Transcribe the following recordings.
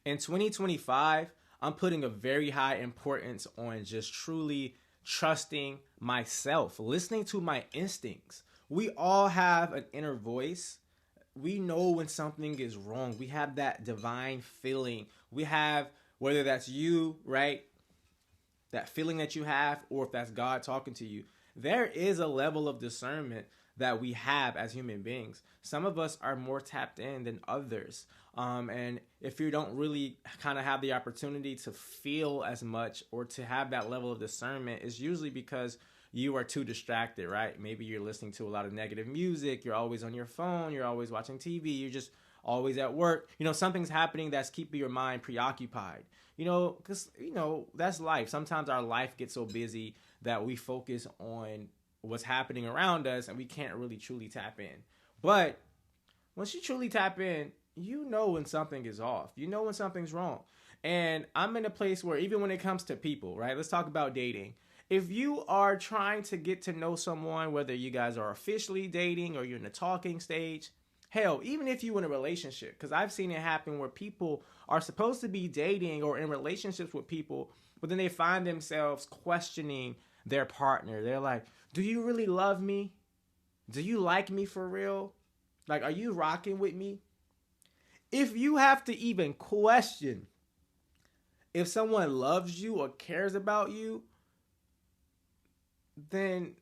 In 2025, I'm putting a very high importance on just truly trusting myself, listening to my instincts. We all have an inner voice. We know when something is wrong. We have that divine feeling. We have, whether that's you, right? That feeling that you have, or if that's God talking to you. There is a level of discernment that we have as human beings. Some of us are more tapped in than others. And if you don't really kind of have the opportunity to feel as much or to have that level of discernment, it's usually because you are too distracted, right? Maybe you're listening to a lot of negative music, you're always on your phone, you're always watching TV, you're just always at work. Something's happening that's keeping your mind preoccupied. Because, that's life. Sometimes our life gets so busy that we focus on what's happening around us and we can't really truly tap in. But once you truly tap in, you know when something is off. You know when something's wrong. And I'm in a place where even when it comes to people, right? Let's talk about dating. If you are trying to get to know someone, whether you guys are officially dating or you're in the talking stage, hell, even if you're in a relationship, because I've seen it happen where people are supposed to be dating or in relationships with people, but then they find themselves questioning their partner. They're like, do you really love me? Do you like me for real? Like, are you rocking with me? If you have to even question if someone loves you or cares about you, then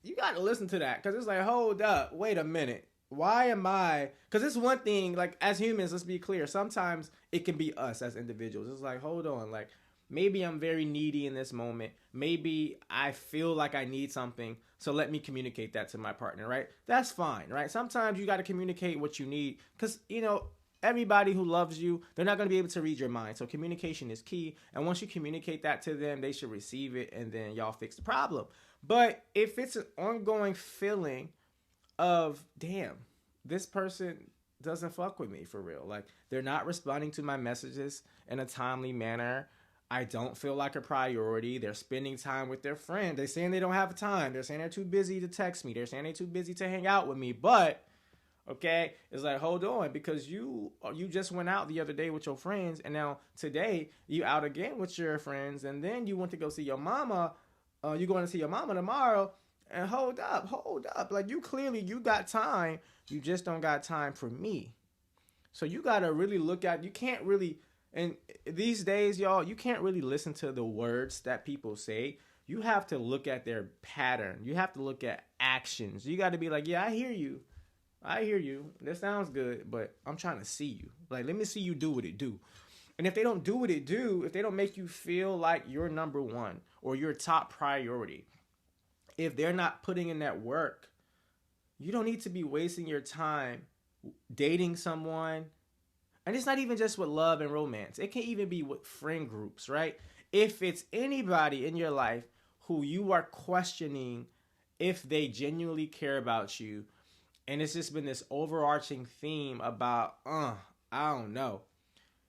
you got to listen to that. Because it's like, hold up, wait a minute. Why am I? Because it's one thing, like, as humans, let's be clear. Sometimes it can be us as individuals. It's like, hold on, like, maybe I'm very needy in this moment. Maybe I feel like I need something. So let me communicate that to my partner, right? That's fine, right? Sometimes you got to communicate what you need. Because, everybody who loves you, they're not going to be able to read your mind. So communication is key. And once you communicate that to them, they should receive it and then y'all fix the problem. But if it's an ongoing feeling of, damn, this person doesn't fuck with me for real. Like, they're not responding to my messages in a timely manner. I don't feel like a priority. They're spending time with their friend. They're saying they don't have time. They're saying they're too busy to text me. They're saying they're too busy to hang out with me. But okay, it's like, hold on, because you just went out the other day with your friends, and now today you out again with your friends, and then you went to go see your mama. You going to see your mama tomorrow, and hold up, like, you got time, you just don't got time for me. So you gotta really look at. You can't really, and these days, y'all, you can't really listen to the words that people say. You have to look at their pattern. You have to look at actions. You got to be like, yeah, I hear you. I hear you. That sounds good, but I'm trying to see you. Like, let me see you do what it do. And if they don't do what it do, if they don't make you feel like you're number one or your top priority, if they're not putting in that work, you don't need to be wasting your time dating someone. And it's not even just with love and romance. It can even be with friend groups, right? If it's anybody in your life who you are questioning if they genuinely care about you, and it's just been this overarching theme about, I don't know.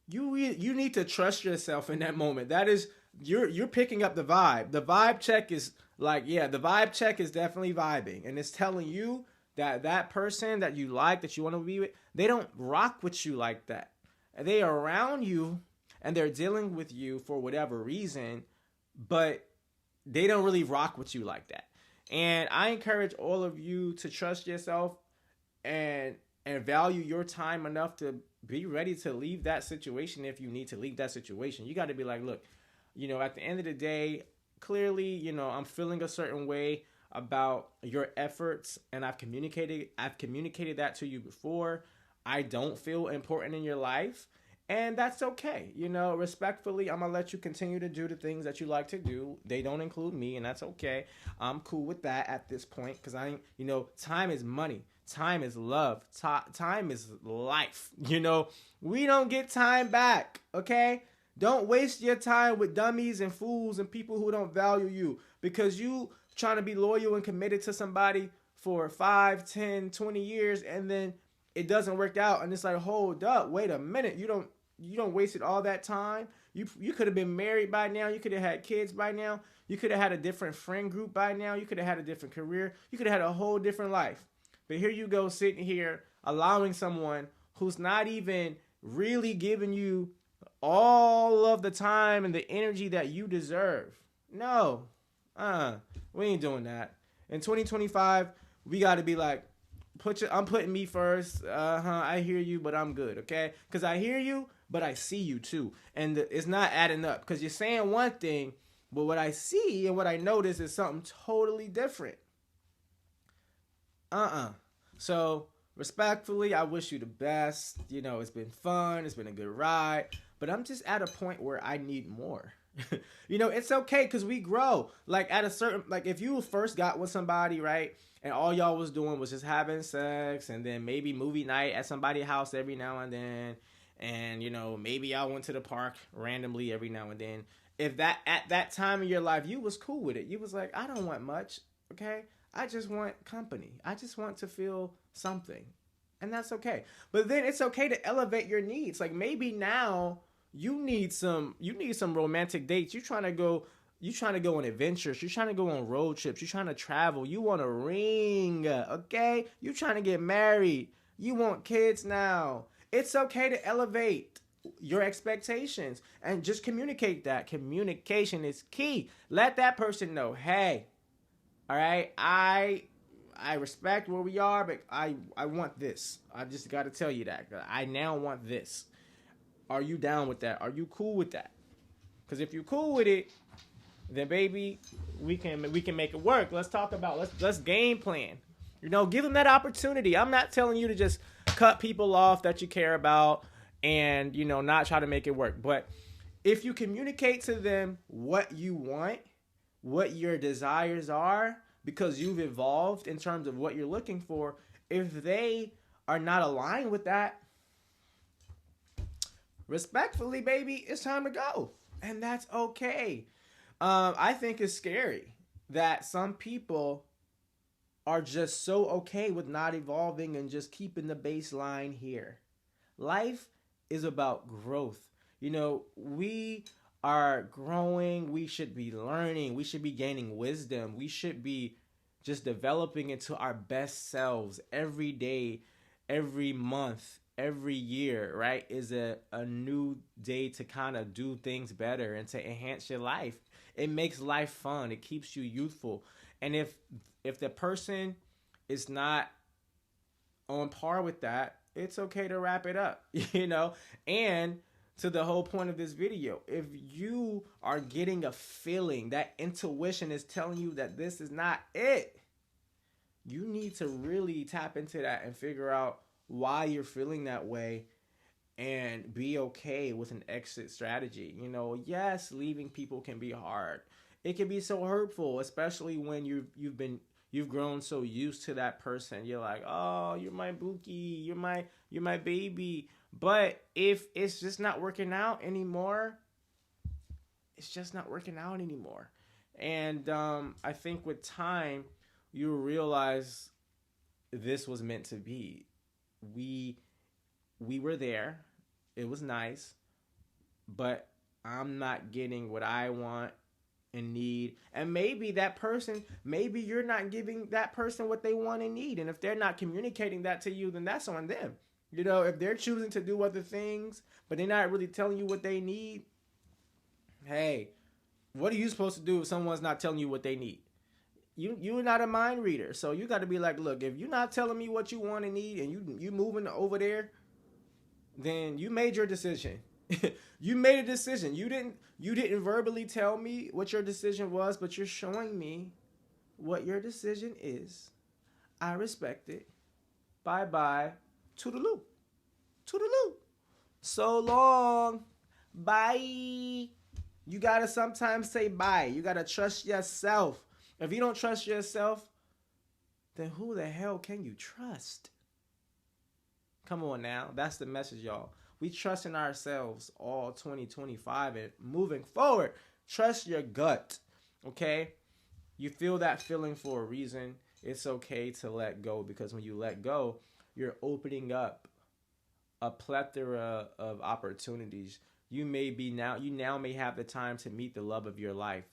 You need to trust yourself in that moment. That is, you're picking up the vibe. The vibe check is like, yeah, the vibe check is definitely vibing, and it's telling you that that person that you like, that you want to be with, they don't rock with you like that. They are around you, and they're dealing with you for whatever reason, but they don't really rock with you like that. And I encourage all of you to trust yourself and value your time enough to be ready to leave that situation if you need to leave that situation. You got to be like, look, at the end of the day, clearly, I'm feeling a certain way about your efforts, and I've communicated that to you before. I don't feel important in your life, and that's okay. Respectfully, I'm gonna let you continue to do the things that you like to do. They don't include me, and that's okay. I'm cool with that at this point, because time is money. Time is love. Time is life. We don't get time back, okay? Don't waste your time with dummies and fools and people who don't value you, because you trying to be loyal and committed to somebody for 5, 10, 20 years, and then it doesn't work out, and it's like, hold up, wait a minute. You don't wasted all that time. You could have been married by now. You could have had kids by now. You could have had a different friend group by now. You could have had a different career. You could have had a whole different life. But here you go, sitting here allowing someone who's not even really giving you all of the time and the energy that you deserve. No, we ain't doing that. In 2025, we got to be like, I'm putting me first. I hear you, but I'm good, okay? Because I hear you, but I see you too, and it's not adding up. Because you're saying one thing, but what I see and what I notice is something totally different. So respectfully, I wish you the best. You know, it's been fun. It's been a good ride. But I'm just at a point where I need more. You know, it's okay because we grow. Like at a certain, like if you first got with somebody, right? And all y'all was doing was just having sex and then maybe movie night at somebody's house every now and then. And, you know, maybe y'all went to the park randomly every now and then. If that at that time in your life, you was cool with it. You was like, I don't want much. Okay. I just want company. I just want to feel something. And that's okay. But then it's okay to elevate your needs. Like maybe now you need some romantic dates. You're trying to go on adventures. You're trying to go on road trips. You're trying to travel. You want a ring, okay? You're trying to get married. You want kids now. It's okay to elevate your expectations and just communicate that. Communication is key. Let that person know, hey, all right, I respect where we are, but I want this. I just got to tell you that. I now want this. Are you down with that? Are you cool with that? Because if you're cool with it, then baby, we can make it work. Let's talk about let's game plan. You know, give them that opportunity. I'm not telling you to just cut people off that you care about and, you know, not try to make it work. But if you communicate to them what you want, what your desires are, because you've evolved in terms of what you're looking for, if they are not aligned with that, respectfully, baby, it's time to go. And that's okay. I think it's scary that some people are just so okay with not evolving and just keeping the baseline here. Life is about growth. You know, we are growing. We should be learning. We should be gaining wisdom. We should be just developing into our best selves every day, every month, every year, right? Is a new day to kind of do things better and to enhance your life. It makes life fun. It keeps you youthful. And if the person is not on par with that, it's okay to wrap it up, you know? And to the whole point of this video, if you are getting a feeling, that intuition is telling you that this is not it, you need to really tap into that and figure out why you're feeling that way and be okay with an exit strategy. You know, yes, leaving people can be hard. It can be so hurtful, especially when you've grown so used to that person. You're like, oh, you're my bookie, you're my baby. But if it's just not working out anymore, it's just not working out anymore. And I think with time, you realize this was meant to be. We were there. It was nice. But I'm not getting what I want and need. And maybe that person, maybe you're not giving that person what they want and need. And if they're not communicating that to you, then that's on them. You know, if they're choosing to do other things, but they're not really telling you what they need, hey, what are you supposed to do if someone's not telling you what they need? You're not a mind reader. So you got to be like, look, if you're not telling me what you want and need and you moving over there, then you made your decision. You made a decision. You didn't verbally tell me what your decision was, but you're showing me what your decision is. I respect it. Bye-bye. Toodaloo. Toodaloo. So long. Bye. You got to sometimes say bye. You got to trust yourself. If you don't trust yourself, then who the hell can you trust? Come on now. That's the message, y'all. We trust in ourselves all 2025 and moving forward. Trust your gut, okay? You feel that feeling for a reason. It's okay to let go, because when you let go, you're opening up a plethora of opportunities. You now may have the time to meet the love of your life.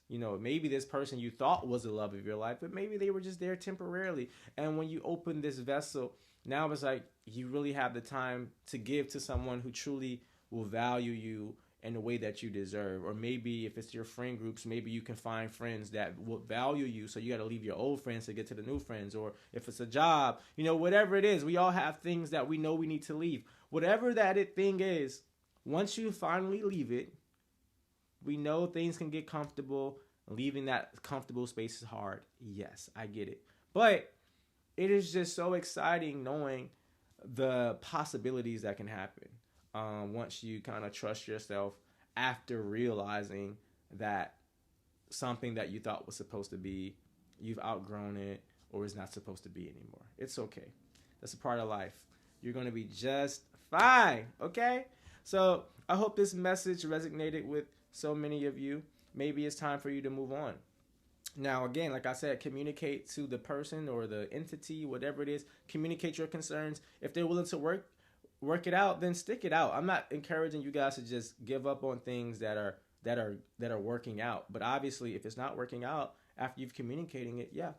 You know, maybe this person you thought was the love of your life, but maybe they were just there temporarily. And when you open this vessel, Now it's like you really have the time to give to someone who truly will value you in the way that you deserve. Or maybe if it's your friend groups, maybe you can find friends that will value you, so you got to leave your old friends to get to the new friends. Or if it's a job, whatever it is, we all have things that we know we need to leave. Whatever thing is, once you finally leave it, we know things can get comfortable. Leaving that comfortable space is hard. Yes, I get it. But it is just so exciting knowing the possibilities that can happen once you kind of trust yourself after realizing that something that you thought was supposed to be, you've outgrown it, or is not supposed to be anymore. It's okay. That's a part of life. You're going to be just fine, okay? So I hope this message resonated with so many of you. Maybe it's time for you to move on. Now, again, like I said, communicate to the person or the entity, whatever it is. Communicate your concerns. If they're willing to work it out, then stick it out. I'm not encouraging you guys to just give up on things that are working out. But obviously, if it's not working out after you've communicating it, yeah,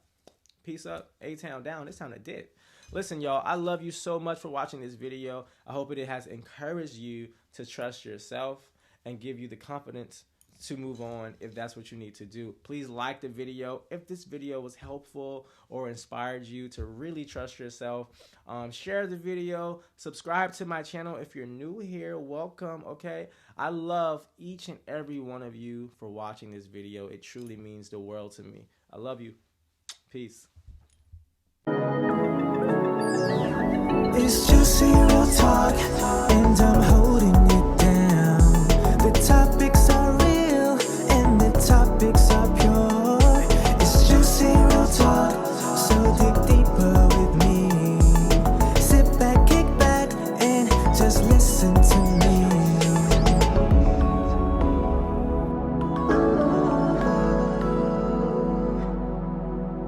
peace up, A-Town down. It's time to dip. Listen, y'all, I love you so much for watching this video. I hope it has encouraged you to trust yourself and give you the confidence to move on if that's what you need to do. Please like the video. If this video was helpful or inspired you to really trust yourself, share the video, subscribe to my channel. If you're new here, welcome, okay? I love each and every one of you for watching this video. It truly means the world to me. I love you. Peace. It's just zero talk, and I'm holding